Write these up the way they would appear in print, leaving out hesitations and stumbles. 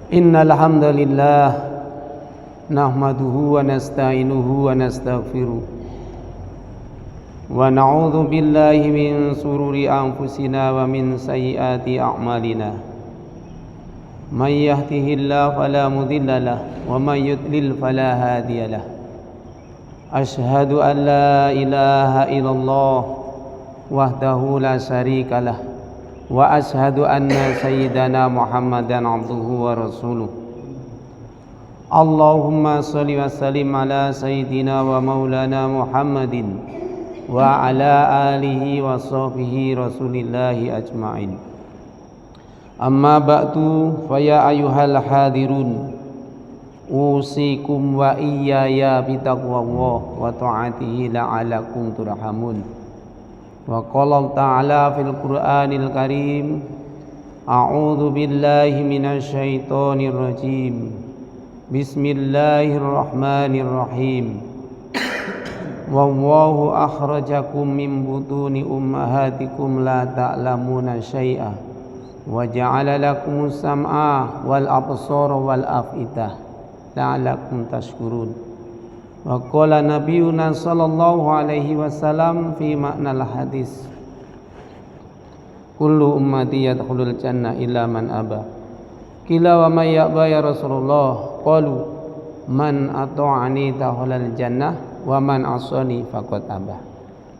Innal hamdalillah nahmaduhu wa nasta'inuhu wa nastaghfiruh wa na'udzu billahi min sururi anfusina wa min sayyiati a'malina. May yahdihillahu fala mudilla lahu wa may yudlil fala hadiya lahu. Asyhadu an la ilaha illallah wahdahu la syarika lahu wa ashhadu anna sayyidana Muhammadan abduhu wa rasuluh. Allahumma shalli wa sallim ala sayyidina wa maulana Muhammadin wa ala alihi wa sahbihi rasulillahi ajma'in. Amma ba'du, fa ya ayyuhal hadirun, usikum wa iyaya bitaqwallah wa ta'atihi la'alakum turhamun. Wa qala ta'ala fil Qur'anil Karim, a'udzu billahi minasy syaithanir rajim. Bismillahirrahmanirrahim. Wallahu akhrajakum min butuni ummahatikum la ta'lamuna syai'a wa ja'ala lakumus sam'a wal absara wal af'idah la'allakum tashkurun. Wa qala nabiyuna sallallahu alaihi wasallam fi ma'nal hadis, kullu ummati yadkhulul jannah illa man aba. Qila wa may ya'ba ya Rasulullah? Qalu man ata'ani dakhalal jannah wa man asani faqad aba.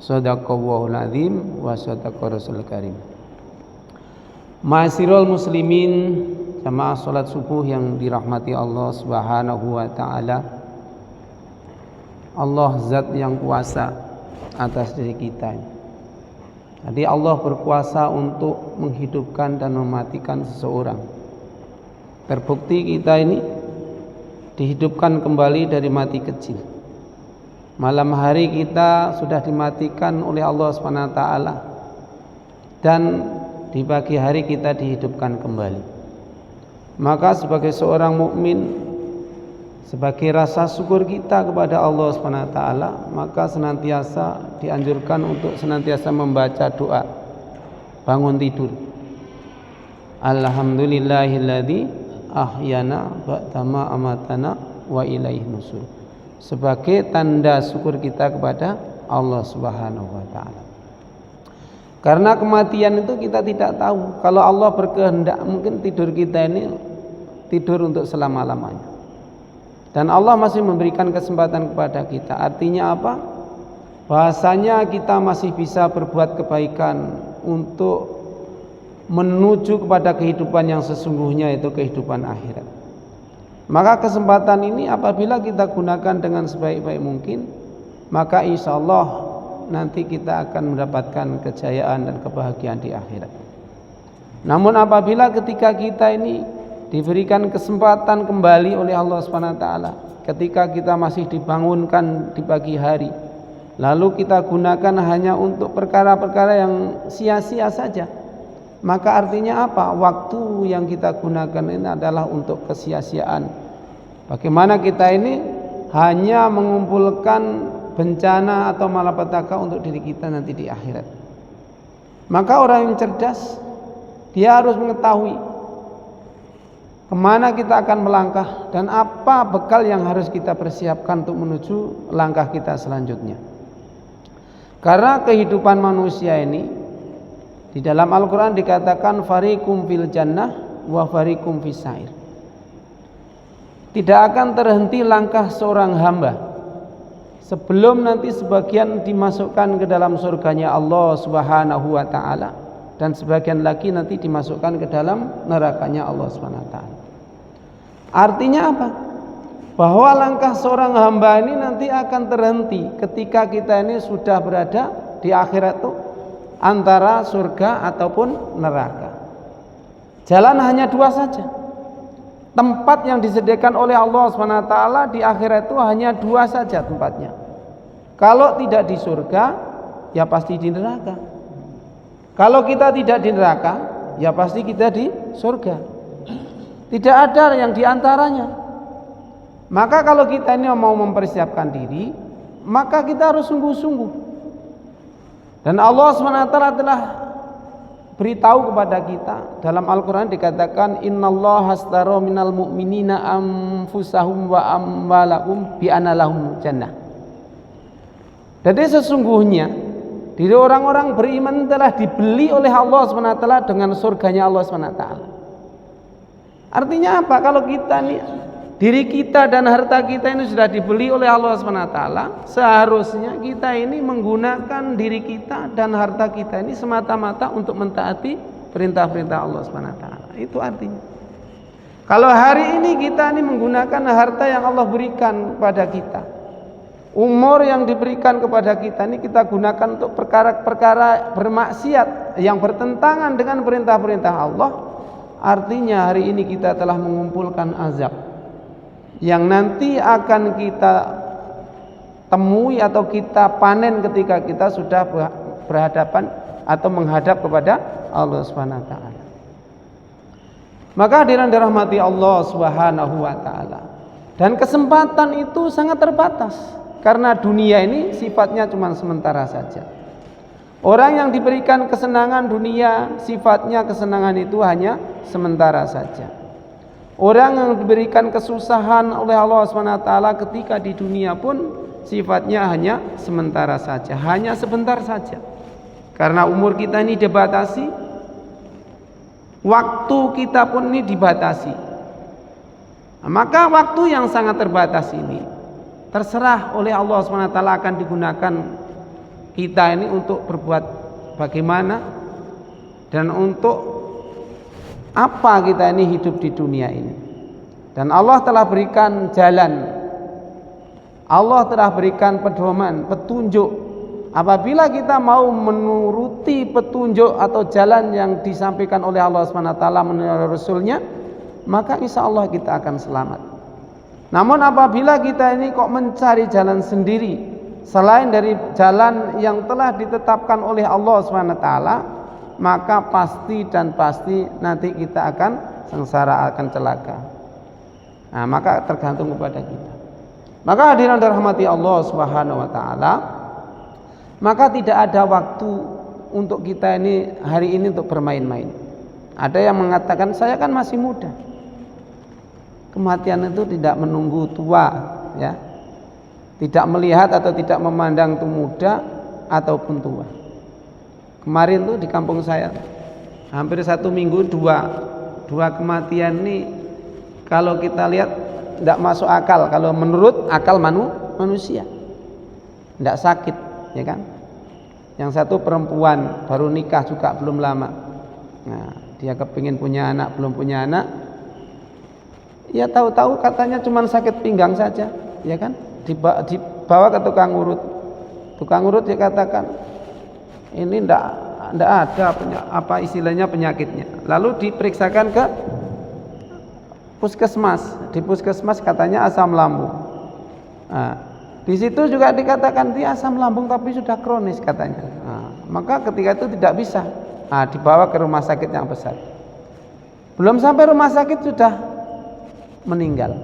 Shadaqallahul azim wa shadaqa rasul karim. Ma'asyiral muslimin, jamaah salat subuh yang dirahmati Allah Subhanahu wa taala. Allah zat yang kuasa atas diri kita. Jadi Allah berkuasa untuk menghidupkan dan mematikan seseorang. Terbukti kita ini dihidupkan kembali dari mati kecil. Malam hari kita sudah dimatikan oleh Allah SWT, dan di pagi hari kita dihidupkan kembali. Maka sebagai seorang mukmin, sebagai rasa syukur kita kepada Allah SWT, maka senantiasa dianjurkan untuk senantiasa membaca doa bangun tidur. Alhamdulillahilladzi ahyana ba'dama amatana wa ilaihi nusur. Sebagai tanda syukur kita kepada Allah Subhanahu wa taala. Karena kematian itu kita tidak tahu. Kalau Allah berkehendak, mungkin tidur kita ini tidur untuk selama-lamanya. Dan Allah masih memberikan kesempatan kepada kita. Artinya apa? Bahasanya kita masih bisa berbuat kebaikan untuk menuju kepada kehidupan yang sesungguhnya, yaitu kehidupan akhirat. Maka kesempatan ini apabila kita gunakan dengan sebaik-baik mungkin, maka insya Allah nanti kita akan mendapatkan kejayaan dan kebahagiaan di akhirat. Namun apabila ketika kita ini diberikan kesempatan kembali oleh Allah SWT, ketika kita masih dibangunkan di pagi hari, lalu kita gunakan hanya untuk perkara-perkara yang sia-sia saja, maka artinya apa? Waktu yang kita gunakan ini adalah untuk kesia-siaan. Bagaimana kita ini hanya mengumpulkan bencana atau malapetaka untuk diri kita nanti di akhirat. Maka orang yang cerdas, dia harus mengetahui kemana kita akan melangkah dan apa bekal yang harus kita persiapkan untuk menuju langkah kita selanjutnya. Karena kehidupan manusia ini di dalam Al-Quran dikatakan fariqum fil jannah wa fariqum fis sa'ir. Tidak akan terhenti langkah seorang hamba sebelum nanti sebagian dimasukkan ke dalam surganya Allah Subhanahu wa taala, dan sebagian lagi nanti dimasukkan ke dalam nerakanya Allah Subhanahu wa taala. Artinya apa? Bahwa langkah seorang hamba ini nanti akan terhenti ketika kita ini sudah berada di akhirat itu, antara surga ataupun neraka. Jalan hanya dua saja. Tempat yang disediakan oleh Allah SWT di akhirat itu hanya dua saja tempatnya. Kalau tidak di surga, ya pasti di neraka. Kalau kita tidak di neraka, ya pasti kita di surga. Tidak ada yang diantaranya. Maka kalau kita ini mau mempersiapkan diri, maka kita harus sungguh-sungguh. Dan Allah SWT telah beritahu kepada kita. Dalam Al-Quran dikatakan innallaha astara minal mu'minina anfusahum wa amwalahum bi anna lahum jannah. Jadi sesungguhnya diri orang-orang beriman telah dibeli oleh Allah SWT dengan surganya Allah SWT. Artinya apa? Kalau kita nih, diri kita dan harta kita ini sudah dibeli oleh Allah SWT, seharusnya kita ini menggunakan diri kita dan harta kita ini semata-mata untuk mentaati perintah-perintah Allah SWT. Itu artinya. Kalau hari ini kita ini menggunakan harta yang Allah berikan pada kita, umur yang diberikan kepada kita ini kita gunakan untuk perkara-perkara bermaksiat yang bertentangan dengan perintah-perintah Allah, artinya hari ini kita telah mengumpulkan azab yang nanti akan kita temui atau kita panen ketika kita sudah berhadapan atau menghadap kepada Allah Subhanahu wa taala. Maka hadirin dirahmati Allah Subhanahu wa taala. Dan kesempatan itu sangat terbatas karena dunia ini sifatnya cuma sementara saja. Orang yang diberikan kesenangan dunia, sifatnya kesenangan itu hanya sementara saja. Orang yang diberikan kesusahan oleh Allah SWT ketika di dunia pun sifatnya hanya sementara saja, hanya sebentar saja. Karena umur kita ini dibatasi, waktu kita pun ini dibatasi. Maka waktu yang sangat terbatas ini terserah oleh Allah SWT akan digunakan kita ini untuk berbuat bagaimana dan untuk apa kita ini hidup di dunia ini. Dan Allah telah berikan jalan, Allah telah berikan pedoman, petunjuk. Apabila kita mau menuruti petunjuk atau jalan yang disampaikan oleh Allah SWT melalui Rasulnya, maka insya Allah kita akan selamat. Namun apabila kita ini kok mencari jalan sendiri selain dari jalan yang telah ditetapkan oleh Allah SWT, maka pasti dan pasti nanti kita akan sengsara, akan celaka. Nah, maka tergantung kepada kita. Maka hadirin dirahmati Allah Subhanahu wa taala, maka tidak ada waktu untuk kita ini hari ini untuk bermain-main. Ada yang mengatakan saya kan masih muda. Kematian itu tidak menunggu tua, ya. Tidak melihat atau tidak memandang itu muda ataupun tua. Kemarin tuh di kampung saya hampir 1 minggu dua kematian ini kalau kita lihat tidak masuk akal, kalau menurut akal manusia tidak sakit, ya kan? Yang satu perempuan baru nikah juga belum lama, nah dia kepingin punya anak belum punya anak, ya tahu-tahu katanya cuma sakit pinggang saja, ya kan? Dibawa ke tukang urut dia katakan ini ndak ada apa istilahnya penyakitnya. Lalu diperiksakan ke puskesmas. Di puskesmas katanya asam lambung. Nah, di situ juga dikatakan dia asam lambung tapi sudah kronis katanya. Nah, maka ketika itu tidak bisa. Nah, dibawa ke rumah sakit yang besar. Belum sampai rumah sakit sudah meninggal,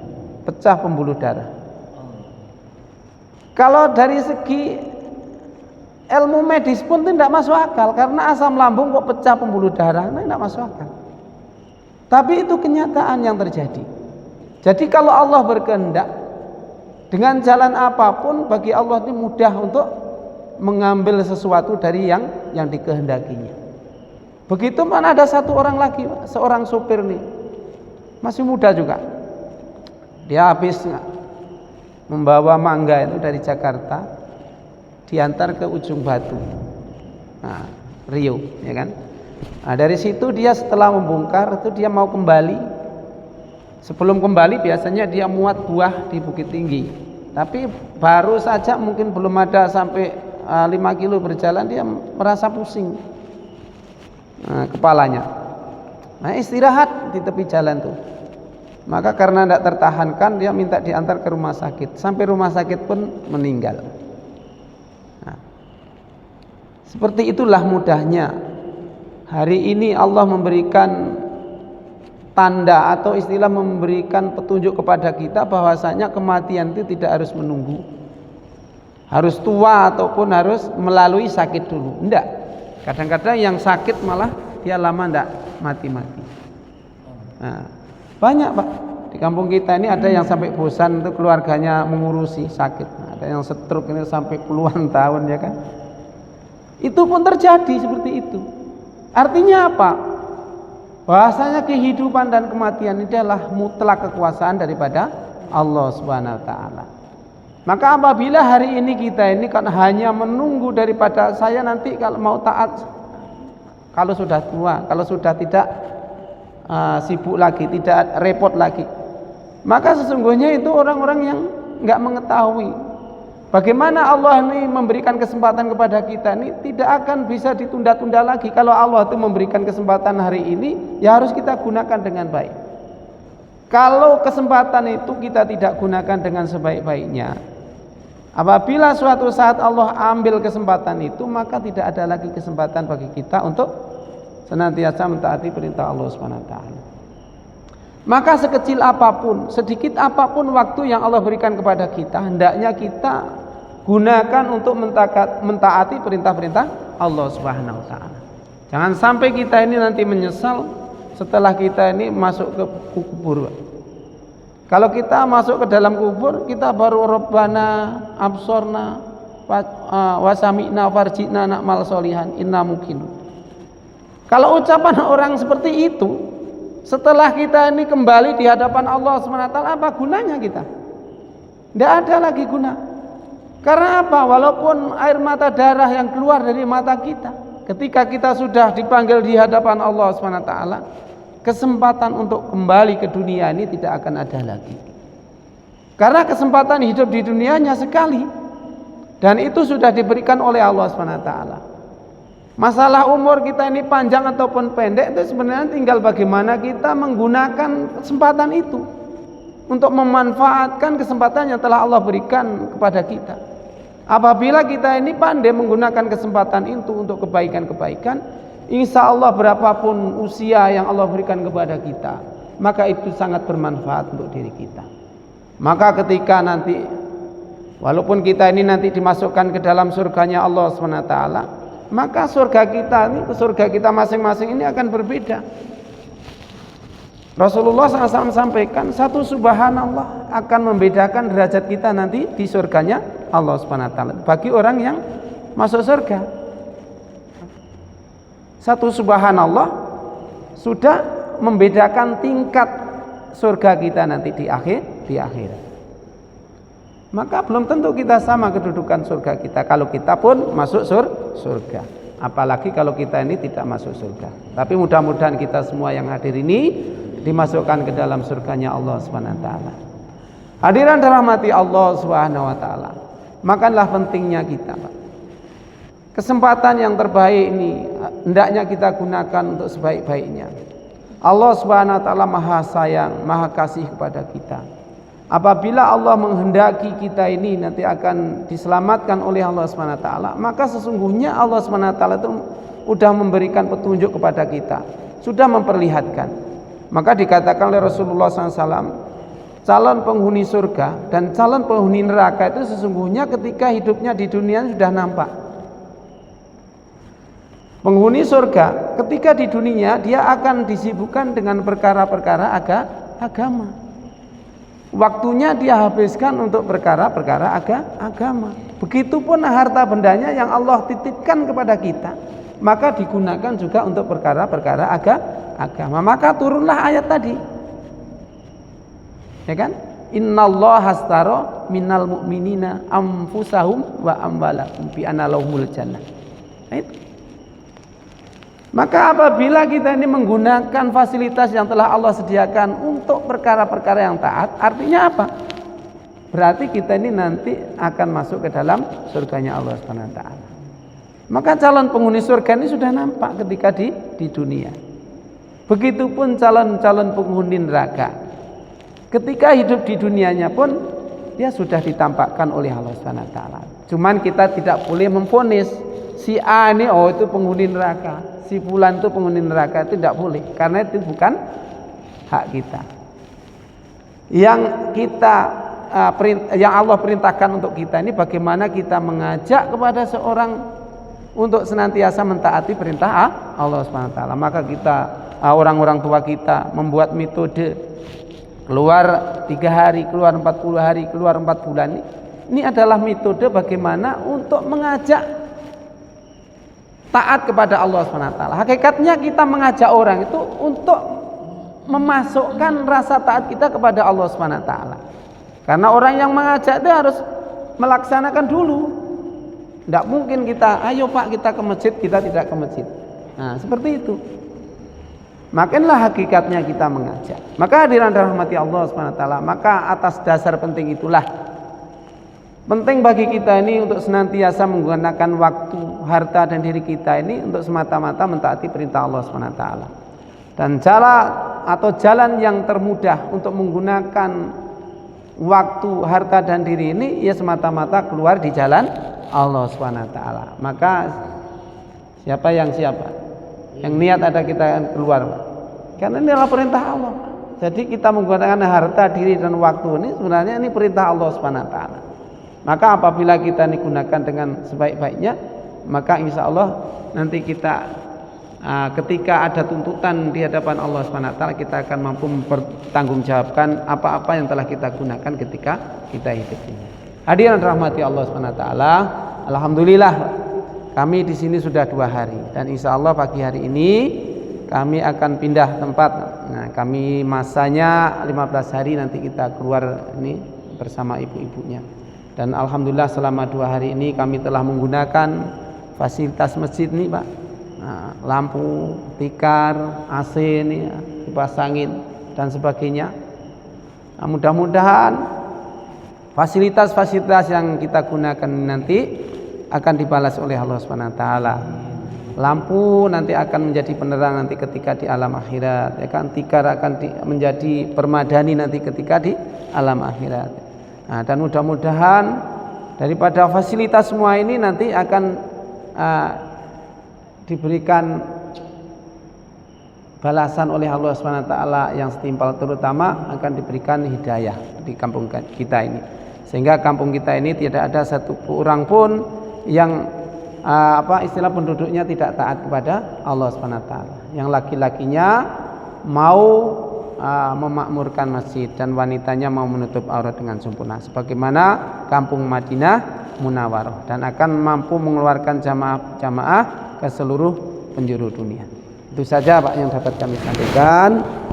pecah pembuluh darah. Kalau dari segi ilmu medis pun tidak masuk akal, karena asam lambung kok pecah pembuluh darah, nah tidak masuk akal. Tapi itu kenyataan yang terjadi. Jadi kalau Allah berkehendak, dengan jalan apapun bagi Allah ini mudah untuk mengambil sesuatu dari yang dikehendakinya. Begitu mana ada satu orang lagi, seorang sopir nih, masih muda juga. Dia habis membawa mangga itu dari Jakarta, diantar ke Ujung Batu, nah, Riau, ya kan? Nah, dari situ dia setelah membongkar itu dia mau kembali. Sebelum kembali biasanya dia muat buah di Bukit Tinggi, tapi baru saja mungkin belum ada sampai 5 kilo berjalan dia merasa pusing, kepalanya. Nah, istirahat di tepi jalan tuh. Maka karena tidak tertahankan dia minta diantar ke rumah sakit. Sampai rumah sakit pun meninggal. Seperti itulah mudahnya. Hari ini Allah memberikan tanda atau istilah memberikan petunjuk kepada kita bahwasanya kematian itu tidak harus menunggu, harus tua ataupun harus melalui sakit dulu. Enggak. Kadang-kadang yang sakit malah dia lama ndak mati-mati. Nah, banyak Pak. Di kampung kita ini ada yang sampai bosan itu keluarganya mengurusi sakit. Ada yang stroke ini sampai puluhan tahun ya kan. Itu pun terjadi seperti itu. Artinya apa? Bahasanya kehidupan dan kematian ini adalah mutlak kekuasaan daripada Allah Subhanahu wa taala. Maka apabila hari ini kita ini kan hanya menunggu daripada saya nanti kalau mau taat, kalau sudah tua, kalau sudah tidak sibuk lagi, tidak repot lagi, maka sesungguhnya itu orang-orang yang nggak mengetahui bagaimana Allah ini memberikan kesempatan kepada kita ini tidak akan bisa ditunda-tunda lagi. Kalau Allah itu memberikan kesempatan hari ini, ya harus kita gunakan dengan baik. Kalau kesempatan itu kita tidak gunakan dengan sebaik-baiknya, apabila suatu saat Allah ambil kesempatan itu, maka tidak ada lagi kesempatan bagi kita untuk senantiasa mentaati perintah Allah Subhanahu wa taala. Maka sekecil apapun, sedikit apapun waktu yang Allah berikan kepada kita, hendaknya kita gunakan untuk mentaati perintah-perintah Allah Subhanahu wa taala. Jangan sampai kita ini nanti menyesal setelah kita ini masuk ke kubur. Kalau kita masuk ke dalam kubur, kita baru Rabbana absorna wasami'na farji'na na'mal solihan inna mukminun. Kalau ucapan orang seperti itu, setelah kita ini kembali di hadapan Allah SWT, apa gunanya kita? Tidak ada lagi guna. Karena apa? Walaupun air mata darah yang keluar dari mata kita, ketika kita sudah dipanggil di hadapan Allah SWT, kesempatan untuk kembali ke dunia ini tidak akan ada lagi. Karena kesempatan hidup di dunianya sekali, dan itu sudah diberikan oleh Allah SWT. Masalah umur kita ini panjang ataupun pendek itu sebenarnya tinggal bagaimana kita menggunakan kesempatan itu untuk memanfaatkan kesempatan yang telah Allah berikan kepada kita. Apabila kita ini pandai menggunakan kesempatan itu untuk kebaikan-kebaikan, insya Allah berapapun usia yang Allah berikan kepada kita, maka itu sangat bermanfaat untuk diri kita. Maka ketika nanti, walaupun kita ini nanti dimasukkan ke dalam surganya Allah SWT, maka surga kita ini, surga kita masing-masing ini akan berbeda. Rasulullah SAW sampaikan, satu subhanallah akan membedakan derajat kita nanti di surganya Allah SWT bagi orang yang masuk surga. Satu subhanallah sudah membedakan tingkat surga kita nanti di akhirat. Maka belum tentu kita sama kedudukan surga kita kalau kita pun masuk surga. Apalagi kalau kita ini tidak masuk surga. Tapi mudah-mudahan kita semua yang hadir ini dimasukkan ke dalam surganya Allah SWT. Hadiran dirahmati Allah SWT. Makanlah pentingnya kita, Pak. Kesempatan yang terbaik ini hendaknya kita gunakan untuk sebaik-baiknya. Allah SWT maha sayang, maha kasih kepada kita. Apabila Allah menghendaki kita ini nanti akan diselamatkan oleh Allah SWT, maka sesungguhnya Allah SWT itu sudah memberikan petunjuk kepada kita, sudah memperlihatkan. Maka dikatakan oleh Rasulullah SAW, calon penghuni surga dan calon penghuni neraka itu sesungguhnya ketika hidupnya di dunia sudah nampak. Penghuni surga ketika di dunia dia akan disibukkan dengan perkara-perkara agama. Waktunya dia habiskan untuk perkara-perkara agama. Begitupun harta bendanya yang Allah titipkan kepada kita, maka digunakan juga untuk perkara-perkara agama. Maka turunlah ayat tadi, ya kan? Innallaha astara minal mu'minina anfusahum wa amwalahum bi anna lahumul jannah. Itu. Maka apabila kita ini menggunakan fasilitas yang telah Allah sediakan untuk perkara-perkara yang taat, artinya apa? Berarti kita ini nanti akan masuk ke dalam surganya Allah SWT. Maka calon penghuni surga ini sudah nampak ketika di dunia. Begitupun calon-calon penghuni neraka. Ketika hidup di dunianya pun dia sudah ditampakkan oleh Allah SWT. Cuman kita tidak boleh memvonis si A ini itu penghuni neraka, si fulan itu penghuni neraka, itu tidak boleh, karena itu bukan hak kita. Yang yang Allah perintahkan untuk kita ini bagaimana kita mengajak kepada seorang untuk senantiasa mentaati perintah Allah Subhanahu wa taala. Maka kita orang-orang tua kita membuat metode keluar 3 hari, keluar 40 hari, keluar 4 bulan. Ini adalah metode bagaimana untuk mengajak taat kepada Allah Subhanahu wa taala. Hakikatnya kita mengajak orang itu untuk memasukkan rasa taat kita kepada Allah Subhanahu wa taala. Karena orang yang mengajak itu harus melaksanakan dulu. Tidak mungkin kita, ayo Pak kita ke masjid, kita tidak ke masjid. Nah, seperti itu. Makinlah hakikatnya kita mengajak. Maka hadirin dirahmati Allah Subhanahu wa taala, maka atas dasar penting itulah penting bagi kita ini untuk senantiasa menggunakan waktu, harta dan diri kita ini untuk semata-mata mentaati perintah Allah Subhanahu wa taala. Dan cara atau jalan yang termudah untuk menggunakan waktu, harta dan diri ini ya semata-mata keluar di jalan Allah Subhanahu wa taala. Maka siapa yang niat ada kita keluar. Karena ini adalah perintah Allah. Jadi kita menggunakan harta, diri dan waktu ini sebenarnya ini perintah Allah Subhanahu wa taala. Maka apabila kita digunakan dengan sebaik-baiknya, maka insya Allah nanti kita ketika ada tuntutan di hadapan Allah Subhanahu wa taala, kita akan mampu mempertanggungjawabkan apa-apa yang telah kita gunakan ketika kita hidup ini. Hadirin rahmati Allah Subhanahu wa taala, alhamdulillah kami di sini sudah 2 hari dan insya Allah pagi hari ini kami akan pindah tempat. Nah, kami masanya 15 hari nanti kita keluar ini bersama ibu-ibunya. Dan alhamdulillah selama 2 hari ini kami telah menggunakan fasilitas masjid nih Pak. Nah, lampu, tikar, AC ini dipasangin dan sebagainya. Nah, mudah-mudahan fasilitas-fasilitas yang kita gunakan nanti akan dibalas oleh Allah Subhanahu wa taala. Lampu nanti akan menjadi penerang nanti ketika di alam akhirat, ya kan? Tikar akan menjadi permadani nanti ketika di alam akhirat. Nah, dan mudah-mudahan daripada fasilitas semua ini nanti akan diberikan balasan oleh Allah Subhanahu wa taala yang setimpal, terutama akan diberikan hidayah di kampung kita ini. Sehingga kampung kita ini tidak ada satu orang pun yang istilah penduduknya tidak taat kepada Allah Subhanahu wa taala. Yang laki-lakinya mau memakmurkan masjid dan wanitanya mau menutup aurat dengan sempurna sebagaimana kampung Madinah Munawwarah, dan akan mampu mengeluarkan jamaah ke seluruh penjuru dunia. Itu saja Pak yang dapat kami sampaikan.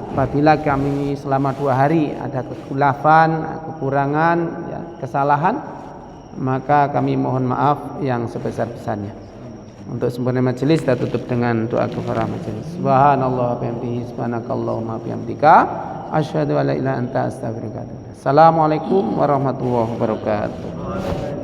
Apabila kami selama 2 hari ada kekhilafan, kekurangan, ya, kesalahan, maka kami mohon maaf yang sebesar-besarnya. Untuk sempurna majelis kita tutup dengan doa kafaraah majelis. Subhanallah wa bihamdihi, subhanakallahumma wa bihamdika, asyhadu an la ilaha illa anta, astaghfiruka wa atubu ilaik. Assalamualaikum warahmatullahi wabarakatuh.